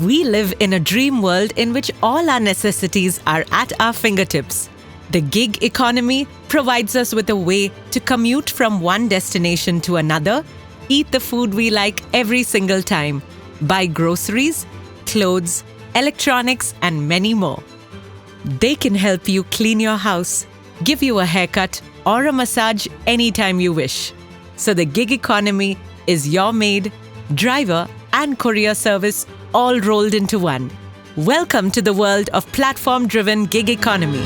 We live in a dream world in which all our necessities are at our fingertips. The gig economy provides us with a way to commute from one destination to another, eat the food we like every single time, buy groceries, clothes, electronics, and many more. They can help you clean your house, give you a haircut, or a massage anytime you wish. So the gig economy is your maid, driver, and courier service all rolled into one. Welcome to the world of platform-driven gig economy.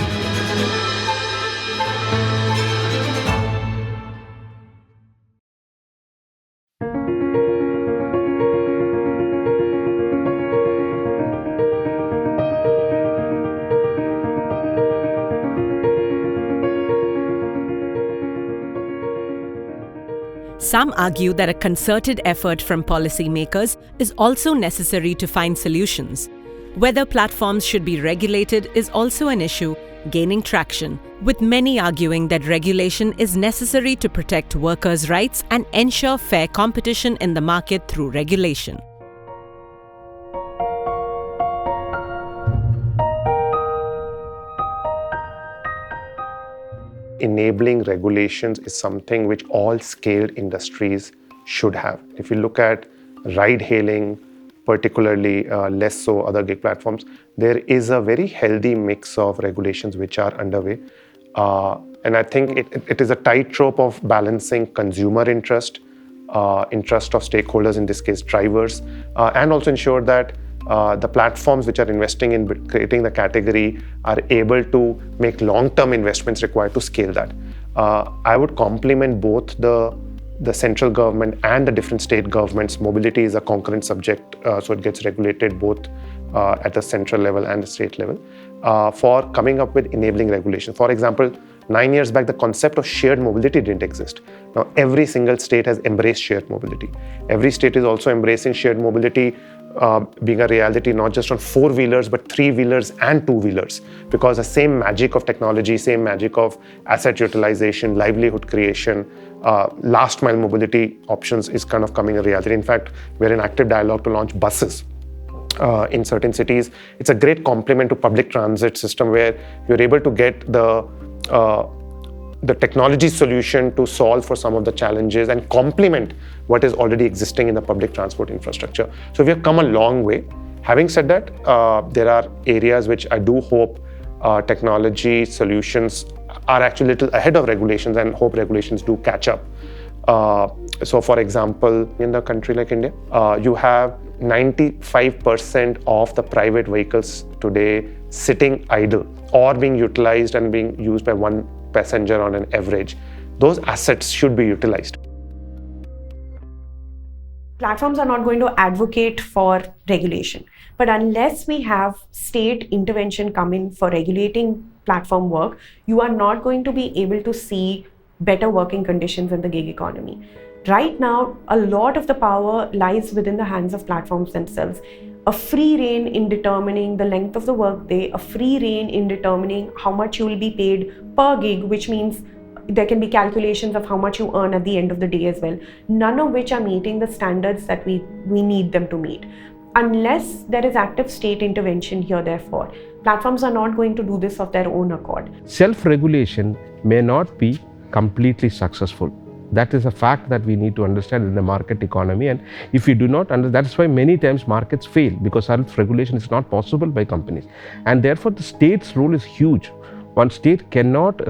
Some argue that a concerted effort from policymakers is also necessary to find solutions. Whether platforms should be regulated is also an issue gaining traction, with many arguing that regulation is necessary to protect workers' rights and ensure fair competition in the market through regulation. Enabling regulations is something which all scaled industries should have. If you look at ride-hailing, particularly less so other gig platforms, there is a very healthy mix of regulations which are underway. And I think it is a tightrope of balancing consumer interest of stakeholders, in this case drivers, and also ensure that the platforms which are investing in creating the category are able to make long-term investments required to scale that. I would compliment both the central government and the different state governments. Mobility is a concurrent subject, so it gets regulated both at the central level and the state level for coming up with enabling regulation. For example, 9 years back, the concept of shared mobility didn't exist. Now, every single state has embraced shared mobility. Every state is also embracing shared mobility being a reality not just on four-wheelers, but three-wheelers and two-wheelers, because the same magic of technology, same magic of asset utilization, livelihood creation, last-mile mobility options is kind of coming a reality. In fact, we're in active dialogue to launch buses in certain cities. It's a great complement to public transit system where you're able to get the technology solution to solve for some of the challenges and complement what is already existing in the public transport infrastructure. So we have come a long way. Having said that, there are areas which I do hope technology solutions are actually a little ahead of regulations, and hope regulations do catch up. So for example, in a country like India, you have 95% of the private vehicles today sitting idle or being utilized and being used by one passenger on an average. Those assets should be utilized. Platforms are not going to advocate for regulation, but unless we have state intervention come in for regulating platform work, you are not going to be able to see better working conditions in the gig economy. Right now, a lot of the power lies within the hands of platforms themselves. A free rein in determining the length of the workday, a free rein in determining how much you will be paid per gig, which means there can be calculations of how much you earn at the end of the day as well, none of which are meeting the standards that we need them to meet. Unless there is active state intervention here, therefore, platforms are not going to do this of their own accord. Self-regulation may not be completely successful. That is a fact that we need to understand in the market economy, and if we do not understand, that's why many times markets fail, because self-regulation is not possible by companies, and therefore the state's role is huge. One state cannot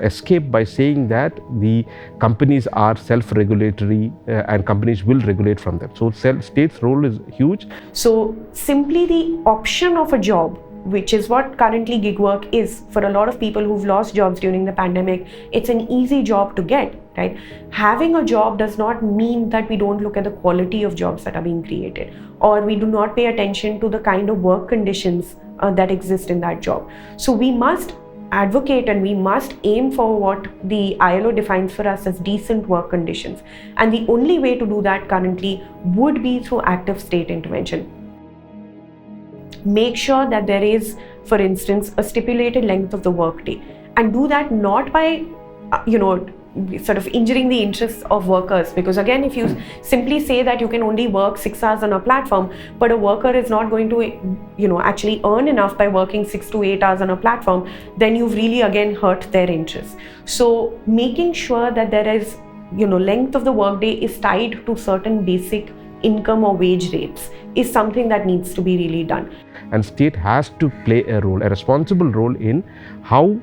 escape by saying that the companies are self-regulatory and companies will regulate from them. So state's role is huge. So simply the option of a job, which is what currently gig work is for a lot of people who've lost jobs during the pandemic, it's an easy job to get, right? Having a job does not mean that we don't look at the quality of jobs that are being created, or we do not pay attention to the kind of work conditions that exist in that job. So we must advocate and we must aim for what the ILO defines for us as decent work conditions. And the only way to do that currently would be through active state intervention. Make sure that there is, for instance, a stipulated length of the workday, and do that not by, sort of injuring the interests of workers, because again, if you simply say that you can only work 6 hours on a platform, but a worker is not going to actually earn enough by working 6 to 8 hours on a platform, then you've really again hurt their interests. So making sure that there is length of the workday is tied to certain basic income or wage rates is something that needs to be really done. And state has to play a responsible role in how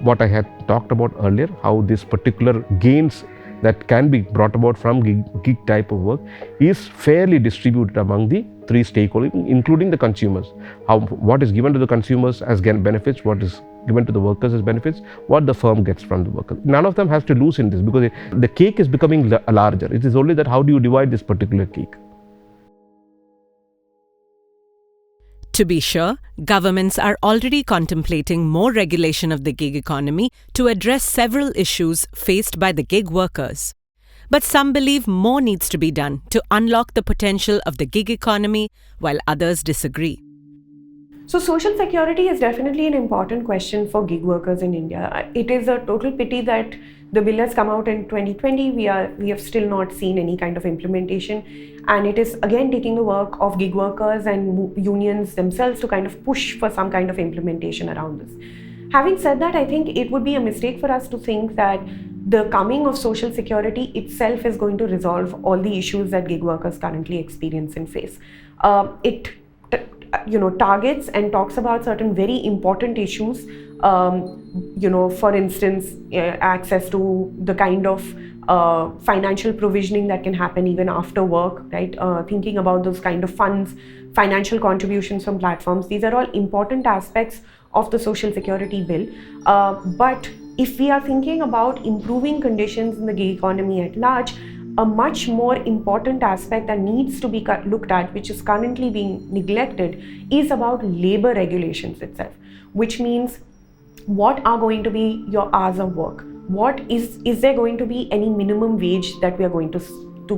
what I had talked about earlier, how this particular gains that can be brought about from gig type of work is fairly distributed among the three stakeholders, including the consumers. What is given to the consumers as benefits, what is given to the workers as benefits, what the firm gets from the workers. None of them has to lose in this, because the cake is becoming larger. It is only that how do you divide this particular cake. To be sure, governments are already contemplating more regulation of the gig economy to address several issues faced by the gig workers. But some believe more needs to be done to unlock the potential of the gig economy, while others disagree. So social security is definitely an important question for gig workers in India. It is a total pity that the bill has come out in 2020. We have still not seen any kind of implementation, and it is again taking the work of gig workers and unions themselves to kind of push for some kind of implementation around this. Having said that, I think it would be a mistake for us to think that the coming of social security itself is going to resolve all the issues that gig workers currently experience and face. It targets and talks about certain very important issues, for instance, access to the kind of financial provisioning that can happen even after work, right? Thinking about those kind of funds, financial contributions from platforms. These are all important aspects of the social security bill. But if we are thinking about improving conditions in the gig economy at large, a much more important aspect that needs to be looked at, which is currently being neglected, is about labor regulations itself, which means what are going to be your hours of work? What is there going to be any minimum wage that we are going to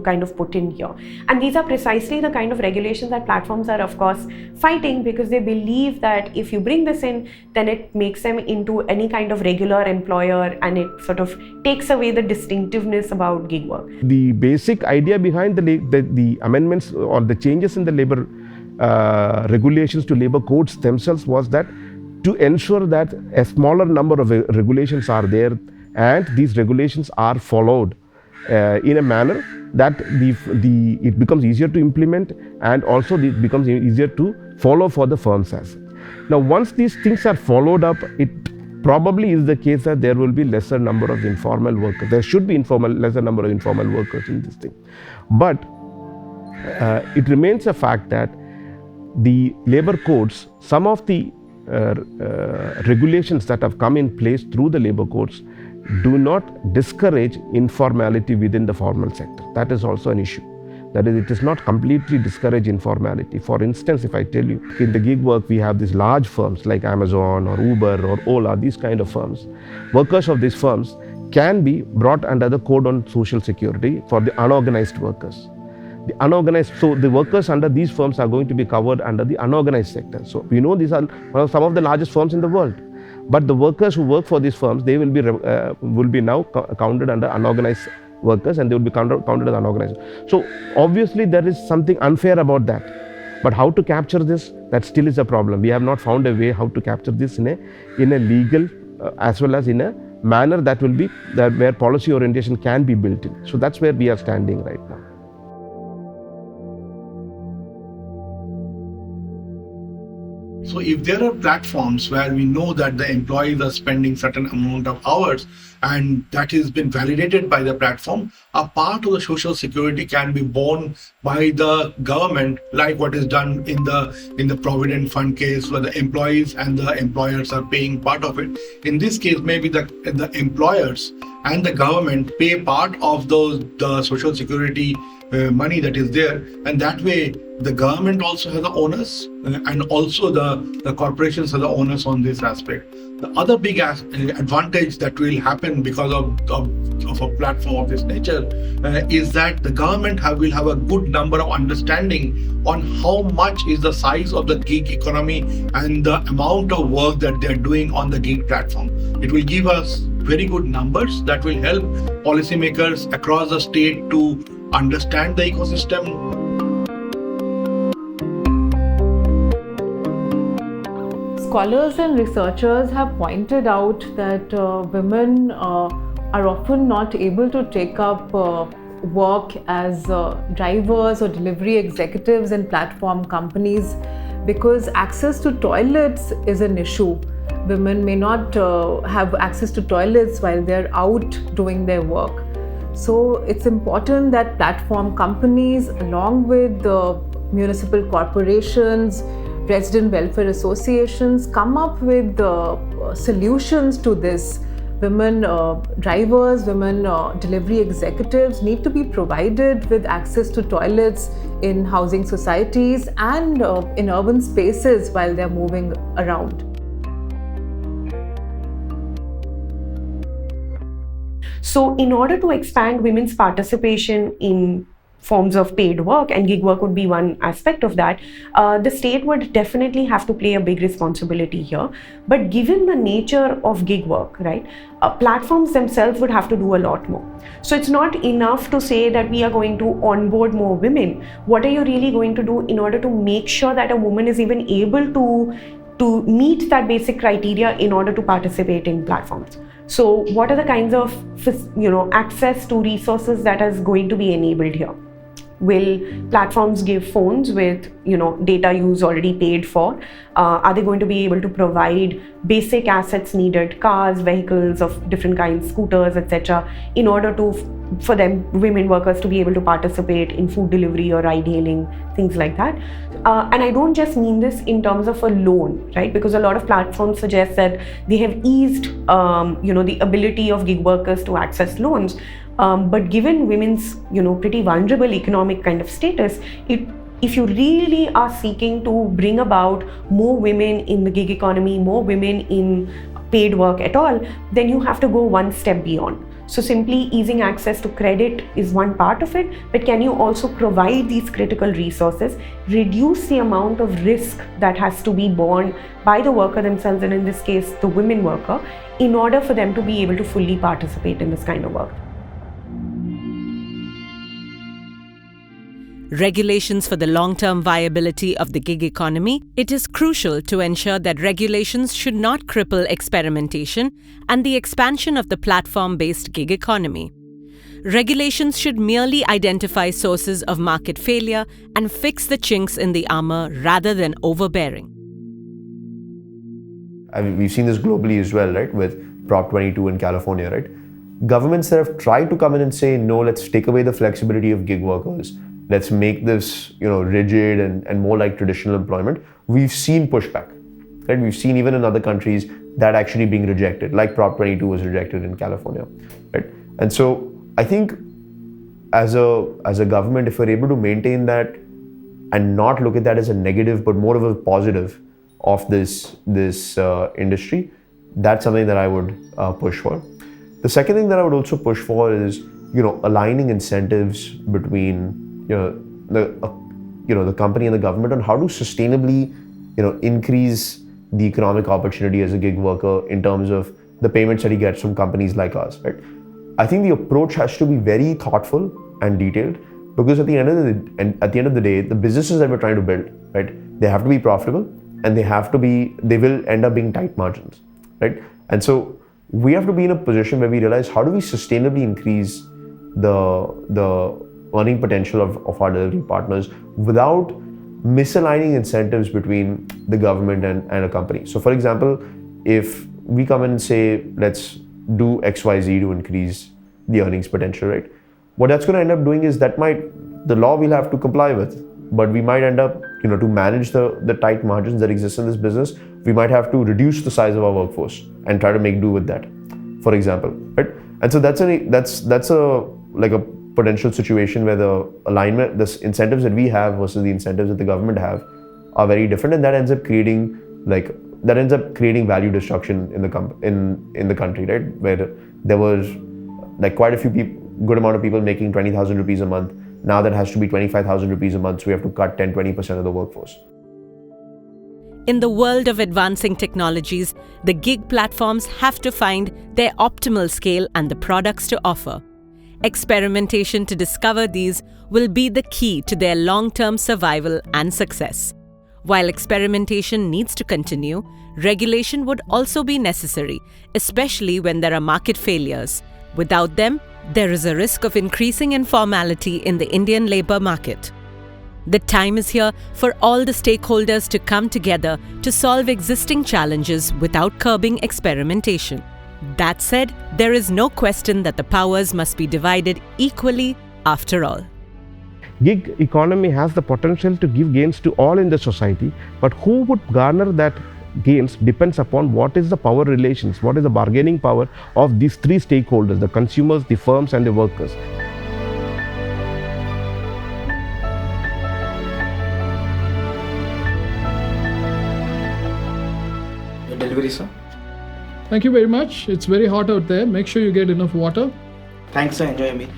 kind of put in here? And these are precisely the kind of regulations that platforms are, of course, fighting, because they believe that if you bring this in, then it makes them into any kind of regular employer, and it sort of takes away the distinctiveness about gig work. The basic idea behind the amendments or the changes in the labor regulations to labor codes themselves was that to ensure that a smaller number of regulations are there, and these regulations are followed in a manner that it becomes easier to implement, and also it becomes easier to follow for the firms as. Now, once these things are followed up, it probably is the case that there will be lesser number of informal workers. There should be lesser number of informal workers in this thing. But it remains a fact that the labor codes, some of the regulations that have come in place through the labor codes do not discourage informality within the formal sector. That is also an issue. That is, it does not completely discourage informality. For instance, if I tell you, in the gig work, we have these large firms like Amazon or Uber or Ola, these kind of firms. Workers of these firms can be brought under the code on social security for the unorganized workers. So the workers under these firms are going to be covered under the unorganized sector. So we know these are some of the largest firms in the world. But the workers who work for these firms, they will be now counted under unorganized workers, and they will be counted as unorganized. So obviously there is something unfair about that. But how to capture this, that still is a problem. We have not found a way how to capture this in a legal as well as in a manner that will be where policy orientation can be built in. So that's where we are standing right now. So if there are platforms where we know that the employees are spending certain amount of hours and that has been validated by the platform, a part of the social security can be borne by the government, like what is done in the Provident Fund case, where the employees and the employers are paying part of it. In this case, maybe the employers and the government pay part of the social security money that is there, and that way the government also has the onus and also the corporations have the onus on this aspect. The other big advantage that will happen because of a platform of this nature is that the government will have a good number of understanding on how much is the size of the gig economy and the amount of work that they're doing on the gig platform. It will give us very good numbers that will help policymakers across the state to understand the ecosystem. Scholars and researchers have pointed out that women are often not able to take up work as drivers or delivery executives in platform companies because access to toilets is an issue. Women may not have access to toilets while they're out doing their work. So it's important that platform companies, along with the municipal corporations, resident welfare associations, come up with solutions to this. Women drivers, women delivery executives need to be provided with access to toilets in housing societies and in urban spaces while they're moving around. So in order to expand women's participation in forms of paid work, and gig work would be one aspect of that, the state would definitely have to play a big responsibility here. But given the nature of gig work, right, platforms themselves would have to do a lot more. So it's not enough to say that we are going to onboard more women. What are you really going to do in order to make sure that a woman is even able to meet that basic criteria in order to participate in platforms? So what are the kinds of access to resources that is going to be enabled here? Will platforms give phones with data use already paid for? Are they going to be able to provide basic assets needed, cars, vehicles of different kinds, scooters, etc., in order for them, women workers, to be able to participate in food delivery or ride hailing, things like that? And I don't just mean this in terms of a loan, right? Because a lot of platforms suggest that they have eased the ability of gig workers to access loans. But given women's pretty vulnerable economic kind of status, if you really are seeking to bring about more women in the gig economy, more women in paid work at all, then you have to go one step beyond. So simply easing access to credit is one part of it, but can you also provide these critical resources, reduce the amount of risk that has to be borne by the worker themselves, and in this case the women worker, in order for them to be able to fully participate in this kind of work? Regulations for the long-term viability of the gig economy, it is crucial to ensure that regulations should not cripple experimentation and the expansion of the platform-based gig economy. Regulations should merely identify sources of market failure and fix the chinks in the armor rather than overbearing. I mean, we've seen this globally as well, right, with Prop 22 in California, right? Governments that have tried to come in and say, no, let's take away the flexibility of gig workers, let's make this rigid and more like traditional employment, we've seen pushback, right? We've seen even in other countries that actually being rejected, like Prop 22 was rejected in California, right? And so I think as a government, if we're able to maintain that and not look at that as a negative but more of a positive of this industry, that's something that I would push for. The second thing that I would also push for is aligning incentives between the company and the government on how to sustainably increase the economic opportunity as a gig worker in terms of the payments that he gets from companies like us, right? I think the approach has to be very thoughtful and detailed, because at the end of the day, the businesses that we're trying to build, right, they have to be profitable, and they will end up being tight margins, right? And so we have to be in a position where we realize, how do we sustainably increase the earning potential of our delivery partners without misaligning incentives between the government and a company. So for example, if we come in and say, let's do XYZ to increase the earnings potential, right? What that's going to end up doing is the law we'll have to comply with, but we might end up, to manage the tight margins that exist in this business, we might have to reduce the size of our workforce and try to make do with that, for example, right? And so that's a potential situation where the incentives that we have versus the incentives that the government have are very different, and that ends up creating value destruction in the country, right? Where there was quite a few good amount of people making 20,000 rupees a month. Now that has to be 25,000 rupees a month, so we have to cut 10-20% of the workforce. In the world of advancing technologies, the gig platforms have to find their optimal scale and the products to offer. Experimentation to discover these will be the key to their long-term survival and success. While experimentation needs to continue, regulation would also be necessary, especially when there are market failures. Without them, there is a risk of increasing informality in the Indian labour market. The time is here for all the stakeholders to come together to solve existing challenges without curbing experimentation. That said, there is no question that the powers must be divided equally after all. Gig economy has the potential to give gains to all in the society, but who would garner that gains depends upon what is the power relations, what is the bargaining power of these three stakeholders, the consumers, the firms and the workers. Your delivery, sir. Thank you very much. It's very hot out there. Make sure you get enough water. Thanks, sir. Enjoy your meal.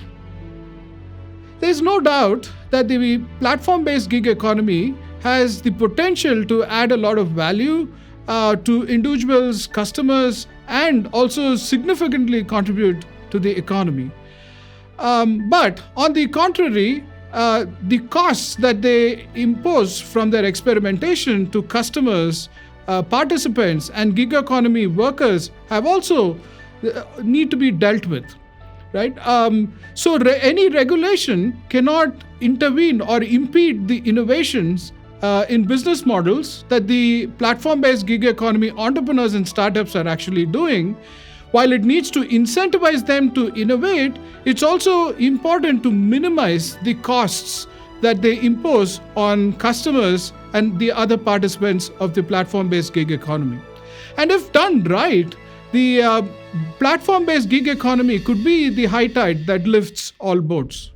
There's no doubt that the platform-based gig economy has the potential to add a lot of value to individuals, customers, and also significantly contribute to the economy. But on the contrary, the costs that they impose from their experimentation to customers, participants, and gig economy workers have also need to be dealt with. Right? So any regulation cannot intervene or impede the innovations in business models that the platform-based gig economy entrepreneurs and startups are actually doing. While it needs to incentivize them to innovate, it's also important to minimize the costs that they impose on customers and the other participants of the platform-based gig economy. And if done right, the platform-based gig economy could be the high tide that lifts all boats.